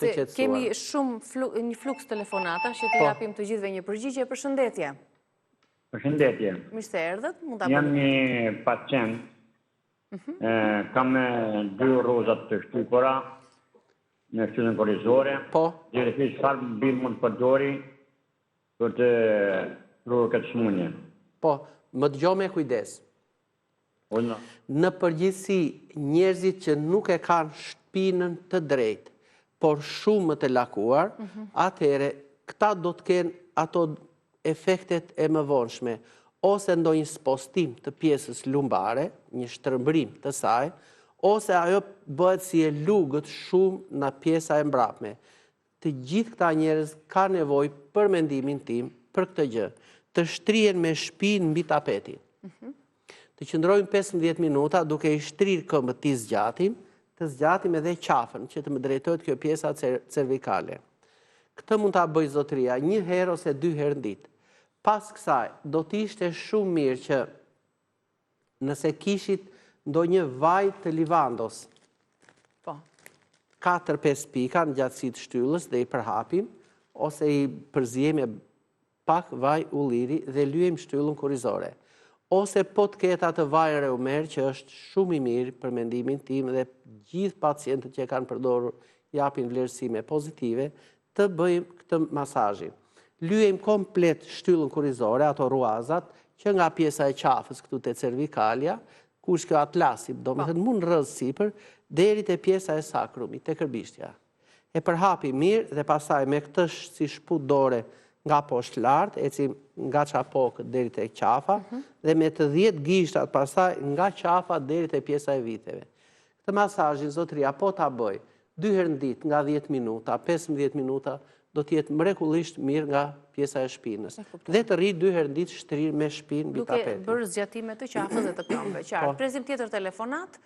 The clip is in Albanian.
të qetësuar. Kemi shumë një fluks telefonata që të japim të gjithve një përgjigje. Përshëndetje. Përshëndetje. Mirë se erdhët. Jam një pacient. Kam 2 rozat të shtypura në shtypën korrizore. Po. Gjithësisht çfarë mbi mund të përdori për të ruar këtë smundje. Po, më dëgjoj me kujdes. Në përgjithësi, njerëzit që nuk e kanë shpinën të drejtë, por shumë të lakuar, atëherë këta do të kenë ato efektet e mëvonshme, ose ndonjë spostim të pjesës lumbare, një shtrëmbrim të saj, ose ajo bëhet si e lugët shumë në pjesa e mbrapme. Të gjithë këta njerëz ka nevojë për mendimin tim për këtë gjë, të shtrihen me shpinë mbi tapetin. Të qëndrojmë 15 minuta duke i shtrirë këmbët të zgjatim edhe qafën, që të më drejtohet kjo pjesa cervikale. Këtë mund ta bëj zotëria 1 herë ose 2 herë në ditë. Pas kësaj, do të ishte shumë mirë që nëse kishit ndonjë vaj të livandos, 4-5 pika në gjatësi të shtyllës dhe i përhapim, ose i përzijem e pak vaj ulliri dhe lyejmë shtyllën korrizore. Ose po të ketë atë vaj reumer që është shumë i mirë për mendimin tim dhe gjithë pacientët që kanë përdorur japin vlerësime pozitive, të bëjmë këtë masazhin. Lyejmë komplet shtyllën korrizore, ato ruazat, që nga pjesa e qafës këtu te cervikalia, kush kjo atlasi, do me thënë mund rrëz sipër, deri te pjesa e sakrumit, te kërbishtja. E përhapi mirë dhe pastaj me këtë si shput dore nga poshtë lartë, ecim nga çapokët deri te qafa dhe me të 10 gishtat pastaj nga qafa deri te pjesa e viteve. Këtë masazhin zotëria po ta bëj 2 herë në ditë nga 10 minuta, 15 minuta, do të jetë mrekullisht mirë nga pjesa e shpinës. Dhe të rri 2 herë në ditë shtrirë me shpinë mbi tapetin. Duke bërë zgjatime të qafës dhe të këmbëve. Qartë. Presim tjetër telefonat.